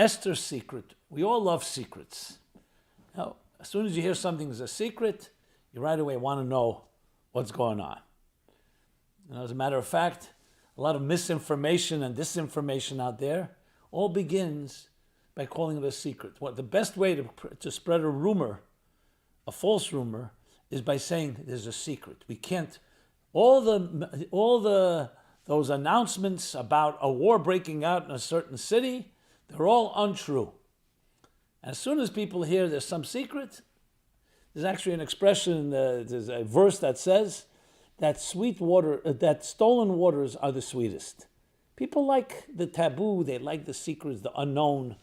Esther's secret. We all love secrets. Now, as soon as you hear something is a secret, you right away want to know what's going on. As a matter of fact, a lot of misinformation and disinformation out there all begins by calling it a secret. What the best way to spread a rumor, a false rumor, is by saying there's a secret. We can't. Those announcements about a war breaking out in a certain city, they're all untrue. As soon as people hear there's some secret, there's actually an expression, there's a verse that says that that stolen waters are the sweetest. People like the taboo, they like the secrets, the unknown.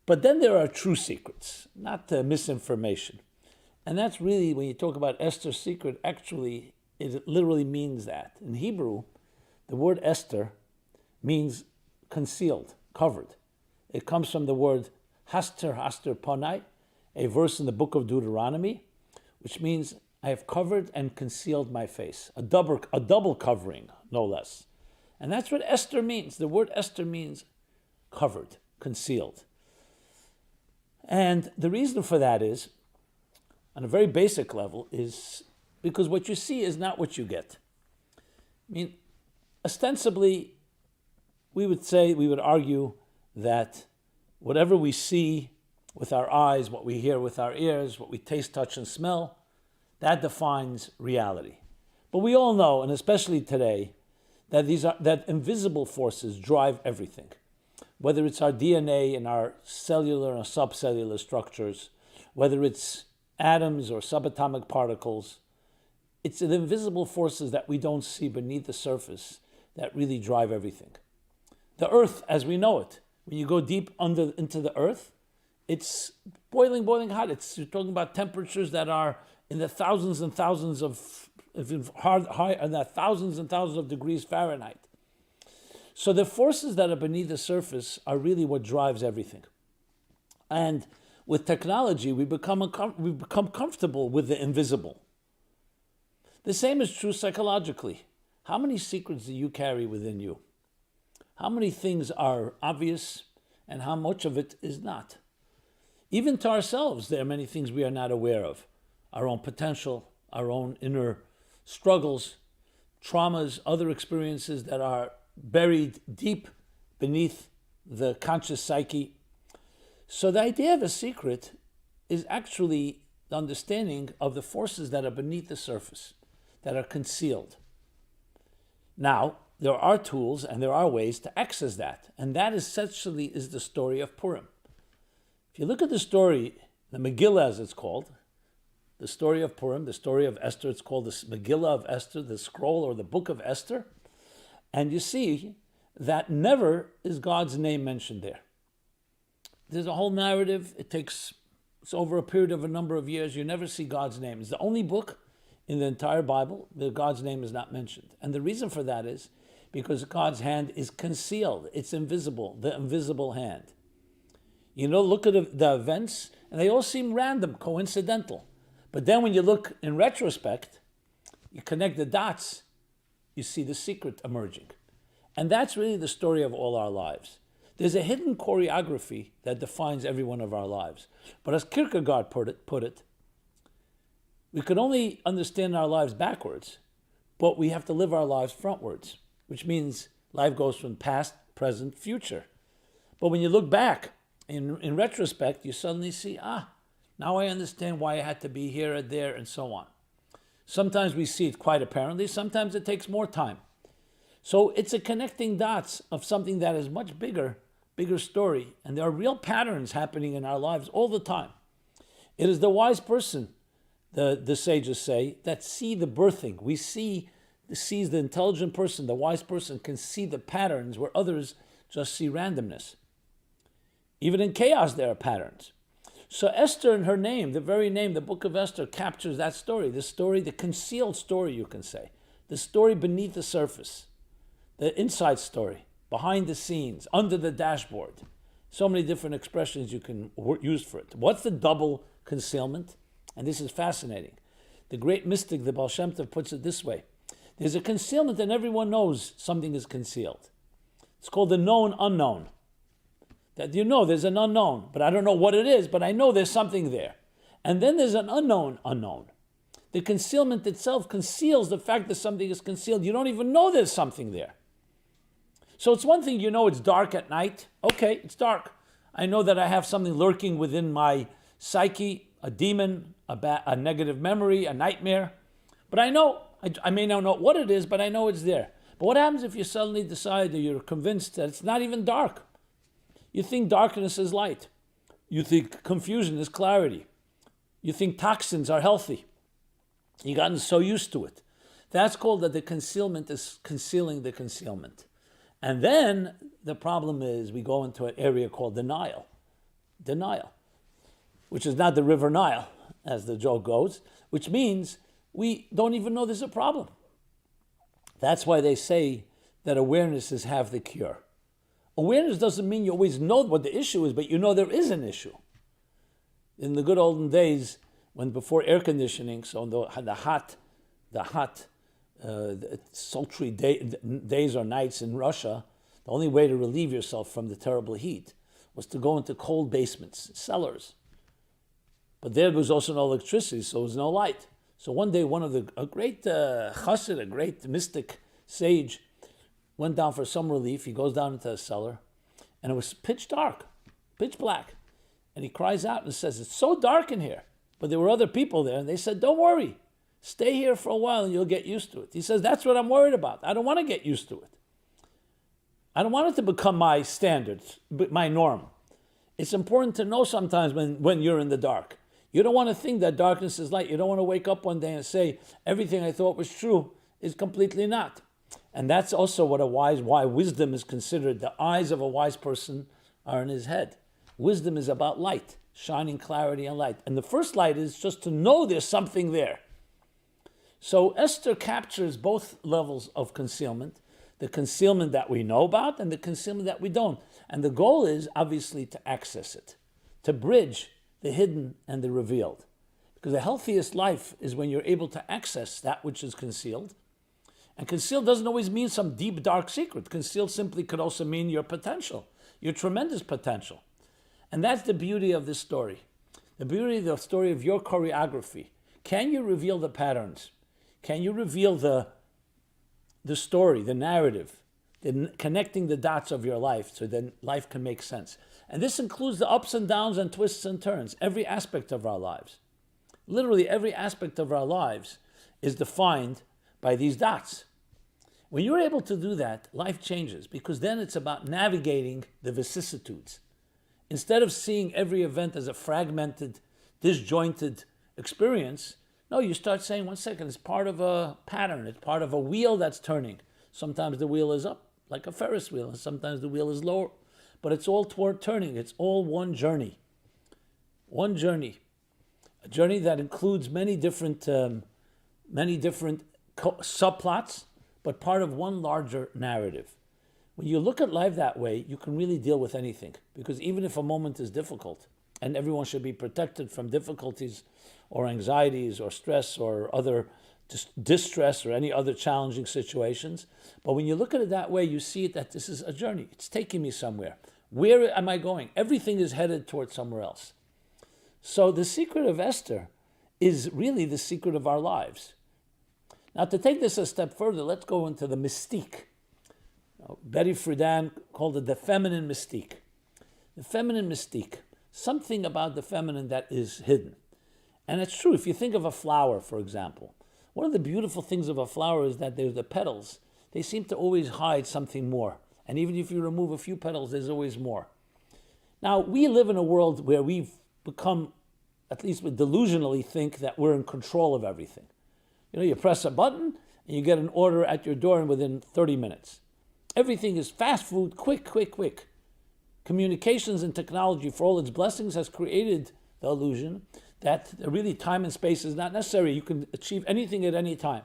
But then there are true secrets, not misinformation. And that's really, when you talk about Esther's secret, actually, it literally means that. In Hebrew, the word Esther means concealed, covered. It comes from the word haster ponai, a verse in the book of Deuteronomy, which means I have covered and concealed my face. A double covering, no less. And that's what Esther means. The word Esther means covered, concealed. And the reason for that is, on a very basic level, is because what you see is not what you get. I mean, ostensibly, we would argue that whatever we see with our eyes, what we hear with our ears, what we taste, touch, and smell, that defines reality. But we all know, and especially today, that invisible forces drive everything. Whether it's our DNA and our cellular and subcellular structures, whether it's atoms or subatomic particles, it's the invisible forces that we don't see beneath the surface that really drive everything. The earth, as we know it, when you go deep into the earth, it's boiling hot. You're talking about temperatures that are in the thousands and thousands of degrees Fahrenheit. So the forces that are beneath the surface are really what drives everything. And with technology, we become comfortable with the invisible. The same is true psychologically. How many secrets do you carry within you? How many things are obvious and how much of it is not? Even to ourselves, there are many things we are not aware of. Our own potential, our own inner struggles, traumas, other experiences that are buried deep beneath the conscious psyche. So the idea of a secret is actually the understanding of the forces that are beneath the surface, that are concealed. Now, there are tools and there are ways to access that, and that essentially is the story of Purim. If you look at the story, the Megillah as it's called, the story of Purim, the story of Esther, it's called the Megillah of Esther, the scroll or the book of Esther, and you see that never is God's name mentioned there. There's a whole narrative, it's over a period of a number of years, you never see God's name. It's the only book in the entire Bible that God's name is not mentioned. And the reason for that is because God's hand is concealed. It's invisible, the invisible hand. You know, look at the events, and they all seem random, coincidental. But then when you look in retrospect, you connect the dots, you see the secret emerging. And that's really the story of all our lives. There's a hidden choreography that defines every one of our lives. But as Kierkegaard put it, we can only understand our lives backwards, but we have to live our lives frontwards, which means life goes from past, present, future. But when you look back, in retrospect, you suddenly see, now I understand why I had to be here or there, and so on. Sometimes we see it quite apparently, sometimes it takes more time. So it's a connecting dots of something that is much bigger story, and there are real patterns happening in our lives all the time. It is the wise person, the sages say, that see the birthing. Sees the intelligent person, the wise person can see the patterns where others just see randomness. Even in chaos, there are patterns. So Esther and her name, the very name, the book of Esther, captures that story, the concealed story, you can say, the story beneath the surface, the inside story, behind the scenes, under the dashboard. So many different expressions you can use for it. What's the double concealment? And this is fascinating. The great mystic, the Baal Shem Tov, puts it this way. There's a concealment and everyone knows something is concealed. It's called the known unknown. That there's an unknown, but I don't know what it is, but I know there's something there. And then there's an unknown. The concealment itself conceals the fact that something is concealed. You don't even know there's something there. So it's one thing, it's dark at night. Okay, it's dark. I know that I have something lurking within my psyche, a demon, a negative memory, a nightmare. But I know, I may not know what it is, but I know it's there. But what happens if you suddenly decide that you're convinced that it's not even dark? You think darkness is light. You think confusion is clarity. You think toxins are healthy. You've gotten so used to it. That's called that the concealment is concealing the concealment. And then the problem is we go into an area called denial. Denial, which is not the river Nile, as the joke goes, which means we don't even know there's a problem. That's why they say that awareness is half the cure. Awareness doesn't mean you always know what the issue is, but you know there is an issue. In the good olden days, when before air conditioning, so the hot, sultry days or nights in Russia, the only way to relieve yourself from the terrible heat was to go into cold basements, cellars. But there was also no electricity, so there was no light. So one day, a great chassid, a great mystic sage, went down for some relief. He goes down into a cellar, and it was pitch dark, pitch black. And he cries out and says, "It's so dark in here." But there were other people there, and they said, "Don't worry. Stay here for a while, and you'll get used to it." He says, "That's what I'm worried about. I don't want to get used to it. I don't want it to become my standard, my norm. It's important to know sometimes when you're in the dark. You don't want to think that darkness is light. You don't want to wake up one day and say, everything I thought was true is completely not." And that's also why wisdom is considered. The eyes of a wise person are in his head. Wisdom is about light, shining clarity and light. And the first light is just to know there's something there. So Esther captures both levels of concealment, the concealment that we know about and the concealment that we don't. And the goal is obviously to access it, to bridge the hidden and the revealed. Because the healthiest life is when you're able to access that which is concealed. And concealed doesn't always mean some deep, dark secret. Concealed simply could also mean your potential, your tremendous potential. And that's the beauty of this story. The beauty of the story of your choreography. Can you reveal the patterns? Can you reveal the story, the narrative, connecting the dots of your life so then life can make sense? And this includes the ups and downs and twists and turns, every aspect of our lives. Literally every aspect of our lives is defined by these dots. When you're able to do that, life changes, because then it's about navigating the vicissitudes. Instead of seeing every event as a fragmented, disjointed experience, no, you start saying, one second, it's part of a pattern, it's part of a wheel that's turning. Sometimes the wheel is up, like a Ferris wheel, and sometimes the wheel is lower. But it's all toward turning, it's all one journey. One journey. A journey that includes many different subplots, but part of one larger narrative. When you look at life that way, you can really deal with anything. Because even if a moment is difficult, and everyone should be protected from difficulties or anxieties or stress or other distress or any other challenging situations, but when you look at it that way, you see that this is a journey. It's taking me somewhere. Where am I going? Everything is headed towards somewhere else. So the secret of Esther is really the secret of our lives. Now, to take this a step further, let's go into the mystique. Betty Friedan called it the feminine mystique. The feminine mystique, something about the feminine that is hidden. And it's true, if you think of a flower, for example, one of the beautiful things of a flower is that the petals, they seem to always hide something more. And even if you remove a few petals, there's always more. Now, we live in a world where we've become, at least we delusionally think that we're in control of everything. You press a button and you get an order at your door and within 30 minutes. Everything is fast food, quick. Communications and technology, for all its blessings, has created the illusion that really time and space is not necessary. You can achieve anything at any time.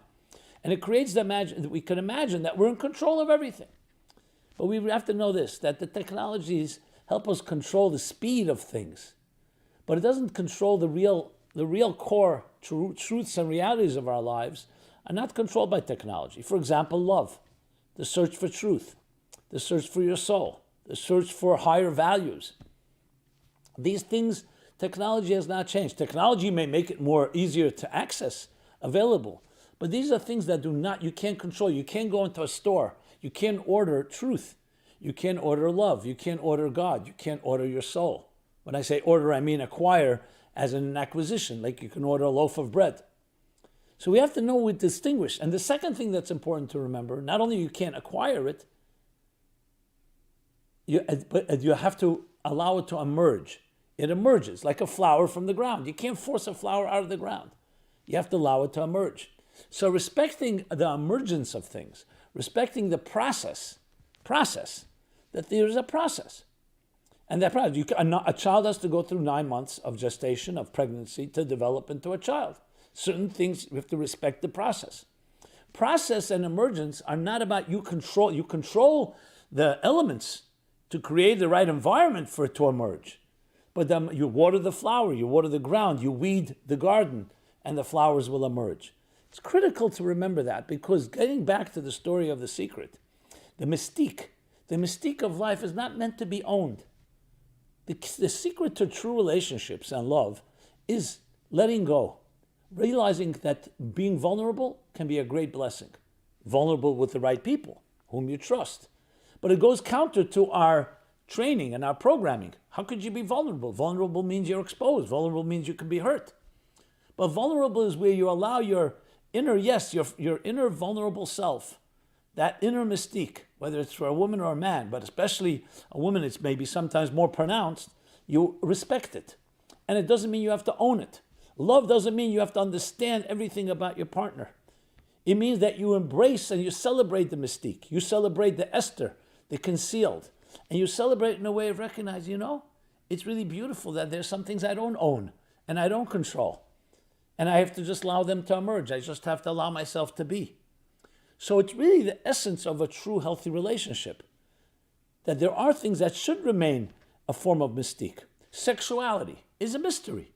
And it creates we can imagine that we're in control of everything. But we have to know this, that the technologies help us control the speed of things. But it doesn't control the real core truths and realities of our lives are not controlled by technology. For example, love, the search for truth, the search for your soul, the search for higher values. These things, technology has not changed. Technology may make it more easier to access, available, but these are things that you can't control. You can't go into a store. You can't order truth. You can't order love. You can't order God. You can't order your soul. When I say order, I mean acquire as an acquisition, like you can order a loaf of bread. So we have to know we distinguish. And the second thing that's important to remember, not only you can't acquire it, but you have to allow it to emerge. It emerges like a flower from the ground. You can't force a flower out of the ground. You have to allow it to emerge. So respecting the emergence of things, respecting the process, that there is a process. And that process, a child has to go through 9 months of gestation, of pregnancy, to develop into a child. Certain things, we have to respect the process. Process and emergence are not about you control the elements to create the right environment for it to emerge. But then you water the flower, you water the ground, you weed the garden, and the flowers will emerge. It's critical to remember that, because getting back to the story of the secret, the mystique of life is not meant to be owned. The secret to true relationships and love is letting go, realizing that being vulnerable can be a great blessing. Vulnerable with the right people, whom you trust. But it goes counter to our training and our programming. How could you be vulnerable? Vulnerable means you're exposed. Vulnerable means you can be hurt. But vulnerable is where you allow your inner, your inner vulnerable self, that inner mystique, whether it's for a woman or a man, but especially a woman, it's maybe sometimes more pronounced, you respect it. And it doesn't mean you have to own it. Love doesn't mean you have to understand everything about your partner. It means that you embrace and you celebrate the mystique. You celebrate the Esther, the concealed. And you celebrate in a way of recognizing, it's really beautiful that there's some things I don't own and I don't control. And I have to just allow them to emerge. I just have to allow myself to be. So it's really the essence of a true healthy relationship, that there are things that should remain a form of mystique. Sexuality is a mystery.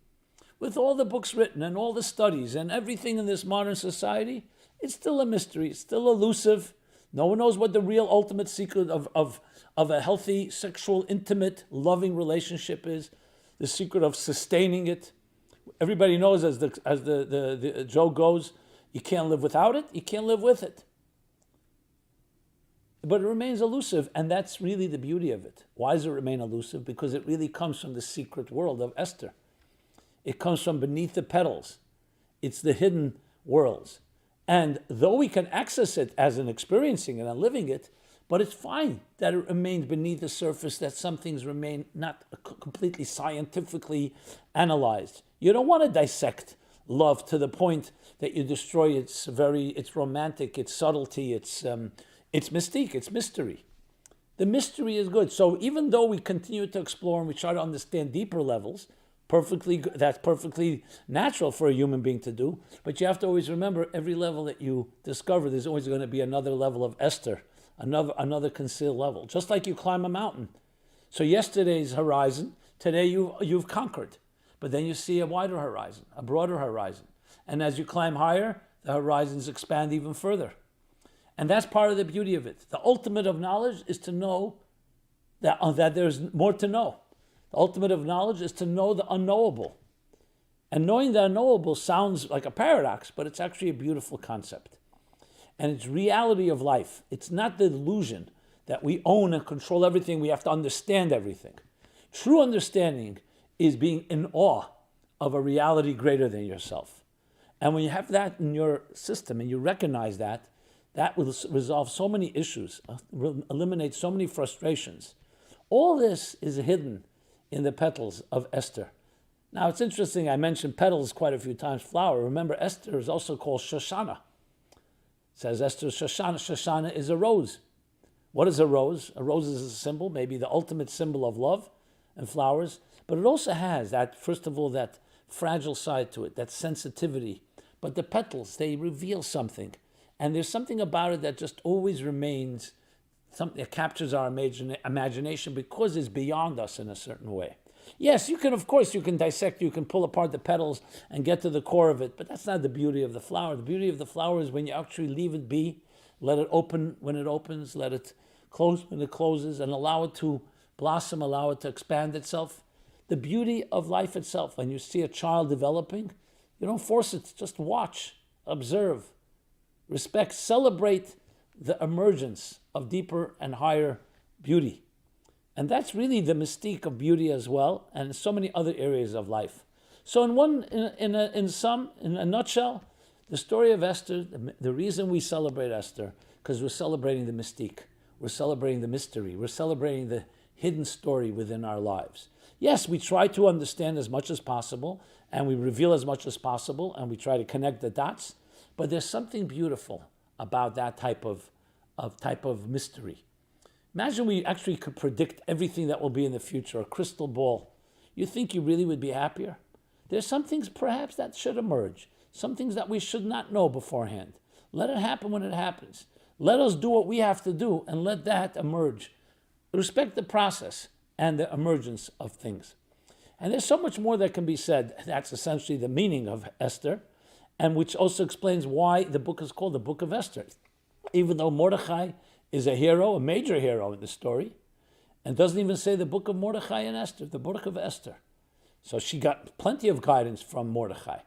With all the books written and all the studies and everything in this modern society, it's still a mystery. It's still elusive. No one knows what the real ultimate secret of a healthy, sexual, intimate, loving relationship is, the secret of sustaining it. Everybody knows, as the joke goes, you can't live without it, you can't live with it. But it remains elusive, and that's really the beauty of it. Why does it remain elusive? Because it really comes from the secret world of Esther. It comes from beneath the petals. It's the hidden worlds. And though we can access it as an experiencing and a living it, but it's fine that it remains beneath the surface, that some things remain not completely scientifically analyzed. You don't want to dissect love to the point that you destroy its romantic, its subtlety, its mystique, its mystery. The mystery is good. So even though we continue to explore and we try to understand deeper levels, that's perfectly natural for a human being to do. But you have to always remember, every level that you discover, there's always going to be another level of Esther, another concealed level. Just like you climb a mountain. So yesterday's horizon, today you've conquered. But then you see a wider horizon, a broader horizon. And as you climb higher, the horizons expand even further. And that's part of the beauty of it. The ultimate of knowledge is to know that there's more to know. The ultimate of knowledge is to know the unknowable. And knowing the unknowable sounds like a paradox, but it's actually a beautiful concept. And it's reality of life. It's not the illusion that we own and control everything. We have to understand everything. True understanding is being in awe of a reality greater than yourself. And when you have that in your system and you recognize that will resolve so many issues, eliminate so many frustrations. All this is hidden in the petals of Esther. Now it's interesting, I mentioned petals quite a few times, flower. Remember, Esther is also called Shoshana. It says Esther's Shoshana. Shoshana is a rose. What is a rose? A rose is a symbol, maybe the ultimate symbol of love and flowers. But it also has that, first of all, that fragile side to it, that sensitivity. But the petals, they reveal something. And there's something about it that just always remains, something that captures our imagination because it's beyond us in a certain way. Yes, you can dissect, you can pull apart the petals and get to the core of it, but that's not the beauty of the flower. The beauty of the flower is when you actually leave it be, let it open when it opens, let it close when it closes, and allow it to blossom, allow it to expand itself. The beauty of life itself. When you see a child developing, you don't force it, just watch, observe, respect, celebrate the emergence of deeper and higher beauty. And that's really the mystique of beauty as well, and in so many other areas of life. So in a nutshell, the story of Esther, the reason we celebrate Esther, because we're celebrating the mystique, we're celebrating the mystery, we're celebrating the hidden story within our lives. Yes, we try to understand as much as possible, and we reveal as much as possible, and we try to connect the dots, but there's something beautiful about that type of mystery. Imagine we actually could predict everything that will be in the future, a crystal ball. You think you really would be happier? There's some things perhaps that should emerge, some things that we should not know beforehand. Let it happen when it happens. Let us do what we have to do and let that emerge. Respect the process and the emergence of things. And there's so much more that can be said. That's essentially the meaning of Esther, and which also explains why the book is called the Book of Esther. Even though Mordechai is a hero, a major hero in the story, and doesn't even say the book of Mordechai and Esther, the book of Esther. So she got plenty of guidance from Mordechai,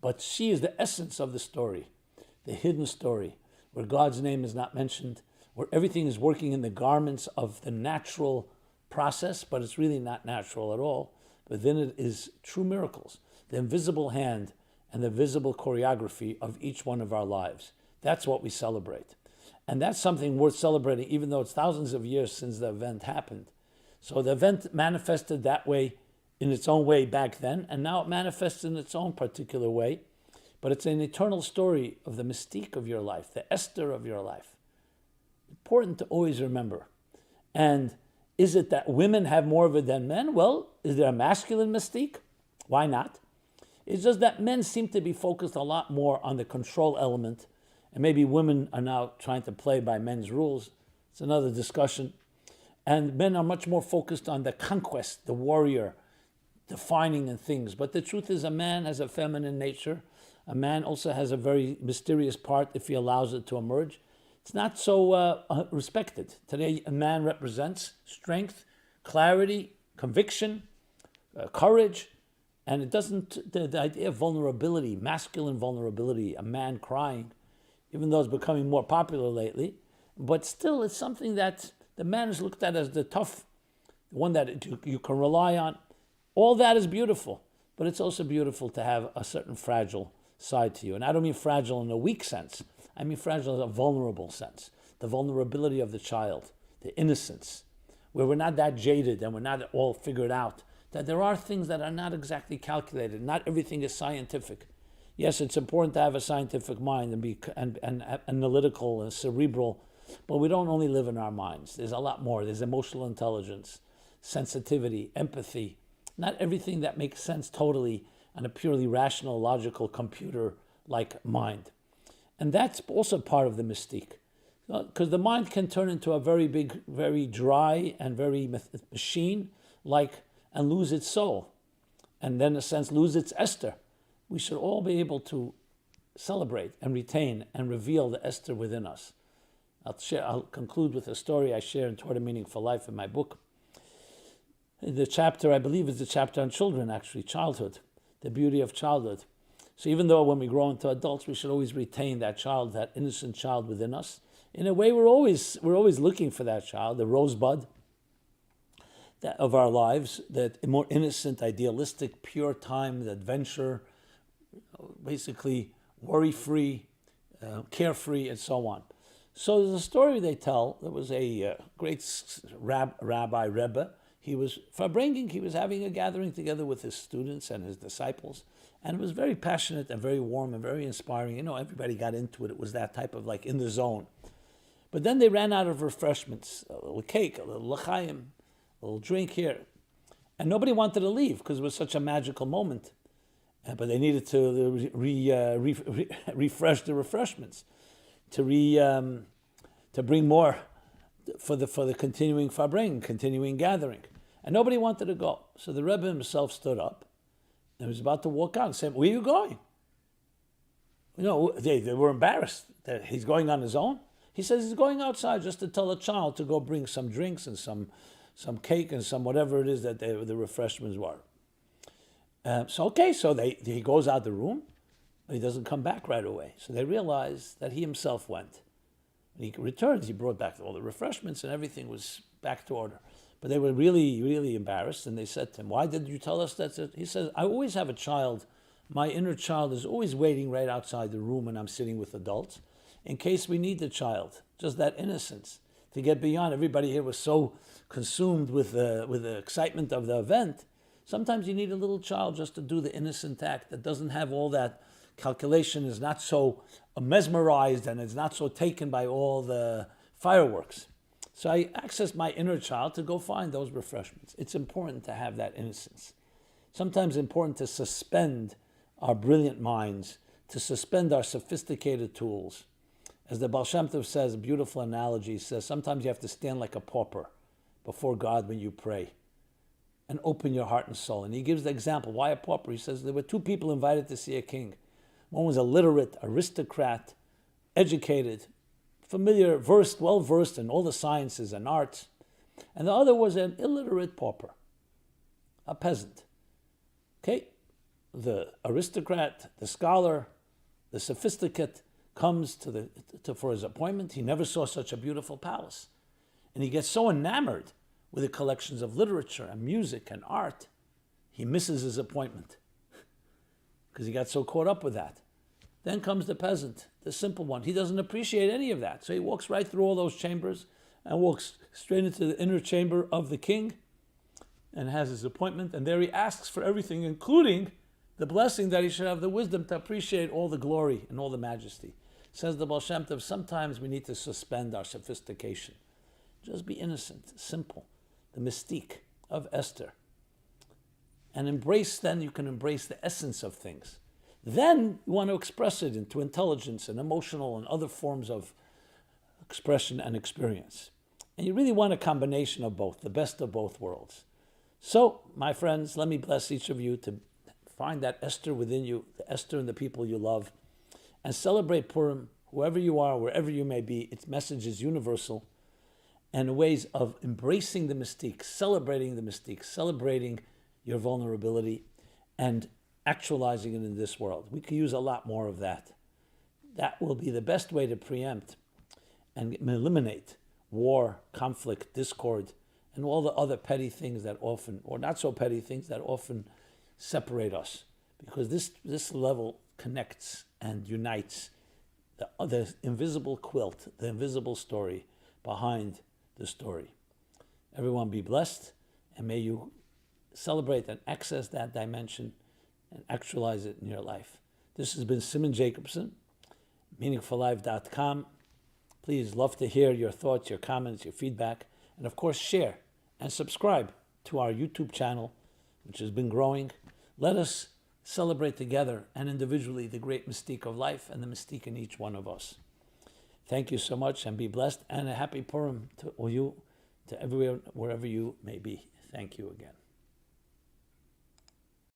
but she is the essence of the story, the hidden story, where God's name is not mentioned, where everything is working in the garments of the natural process, but it's really not natural at all. Within it is true miracles, the invisible hand and the visible choreography of each one of our lives. That's what we celebrate. And that's something worth celebrating, even though it's thousands of years since the event happened. So the event manifested that way in its own way back then, and now it manifests in its own particular way. But it's an eternal story of the mystique of your life, the Esther of your life. Important to always remember. And is it that women have more of it than men? Well, is there a masculine mystique? Why not? It's just that men seem to be focused a lot more on the control element, and maybe women are now trying to play by men's rules. It's another discussion. And men are much more focused on the conquest, the warrior, defining in things. But the truth is, a man has a feminine nature. A man also has a very mysterious part if he allows it to emerge. It's not so respected. Today, a man represents strength, clarity, conviction, courage, and it doesn't, the idea of vulnerability, masculine vulnerability, a man crying, even though it's becoming more popular lately, but still it's something that the man is looked at as the tough, one that you can rely on. All that is beautiful, but it's also beautiful to have a certain fragile side to you. And I don't mean fragile in a weak sense. I mean fragile in a vulnerable sense. The vulnerability of the child, the innocence, where we're not that jaded and we're not all figured out, that there are things that are not exactly calculated. Not everything is scientific. Yes, it's important to have a scientific mind and be and analytical and cerebral, but we don't only live in our minds. There's a lot more. There's emotional intelligence, sensitivity, empathy. Not everything that makes sense totally on a purely rational, logical, computer-like mind. And that's also part of the mystique. Because the mind can turn into a very big, very dry and very machine-like and lose its soul. And then, in a sense, lose its Esther. We should all be able to celebrate and retain and reveal the Esther within us. I'll conclude with a story I share in Toward a Meaning for Life in my book. The chapter, I believe, is the chapter on children, actually, childhood, the beauty of childhood. So even though when we grow into adults, we should always retain that child, that innocent child within us. In a way, we're always looking for that child, the rosebud of our lives, that more innocent, idealistic, pure time, the adventure, basically worry-free, carefree, and so on. So there's a story they tell. There was a great rabbi, Rebbe. He was Farbrengen. He was having a gathering together with his students and his disciples, and it was very passionate and very warm and very inspiring. You know, everybody got into it. It was that type of like in the zone. But then they ran out of refreshments, a little cake, a little l'chaim, a little drink here. And nobody wanted to leave because it was such a magical moment. But they needed to refresh the refreshments, to bring more for the continuing farbrengen, continuing gathering. And nobody wanted to go. So the Rebbe himself stood up and was about to walk out and said, "Where are you going?" You know, they were embarrassed that he's going on his own. He says he's going outside just to tell a child to go bring some drinks and some cake and some whatever it is that the refreshments were. So he goes out the room, but he doesn't come back right away. So they realize that he himself went. When he returned, he brought back all the refreshments and everything was back to order. But they were really, really embarrassed, and they said to him, "Why did you tell us that?" He says, "I always have a child. My inner child is always waiting right outside the room when I'm sitting with adults, in case we need the child." Just that innocence. To get beyond, everybody here was so consumed with the excitement of the event. Sometimes you need a little child just to do the innocent act that doesn't have all that calculation, is not so mesmerized, and is not so taken by all the fireworks. So I access my inner child to go find those refreshments. It's important to have that innocence. Sometimes important to suspend our brilliant minds, to suspend our sophisticated tools. As the Baal Shem Tov says, a beautiful analogy, says sometimes you have to stand like a pauper before God when you pray and open your heart and soul. And he gives the example. Why a pauper? He says there were two people invited to see a king. One was a literate aristocrat, educated, familiar, well-versed in all the sciences and arts. And the other was an illiterate pauper, a peasant. Okay? The aristocrat, the scholar, the sophisticate comes for his appointment. He never saw such a beautiful palace. And he gets so enamored with the collections of literature and music and art, he misses his appointment because he got so caught up with that. Then comes the peasant, the simple one. He doesn't appreciate any of that. So he walks right through all those chambers and walks straight into the inner chamber of the king and has his appointment. And there he asks for everything, including the blessing that he should have the wisdom to appreciate all the glory and all the majesty. Says the Baal Shem Tov, sometimes we need to suspend our sophistication. Just be innocent, simple. The mystique of Esther. And then you can embrace the essence of things. Then you want to express it into intelligence and emotional and other forms of expression and experience. And you really want a combination of both, the best of both worlds. So, my friends, let me bless each of you to find that Esther within you, the Esther and the people you love, and celebrate Purim, whoever you are, wherever you may be. Its message is universal, and ways of embracing the mystique, celebrating your vulnerability, and actualizing it in this world. We could use a lot more of that. That will be the best way to preempt and eliminate war, conflict, discord, and all the other petty things that often, or not so petty things that often separate us. Because this level connects and unites the invisible quilt, the invisible story behind the story. Everyone be blessed, and may you celebrate and access that dimension and actualize it in your life. This has been Simon Jacobson, meaningfullife.com. Please, love to hear your thoughts, your comments, your feedback, and of course share and subscribe to our YouTube channel, which has been growing. Let us celebrate together and individually the great mystique of life and the mystique in each one of us. Thank you so much, and be blessed, and a happy Purim to all you, to everywhere, wherever you may be. Thank you again.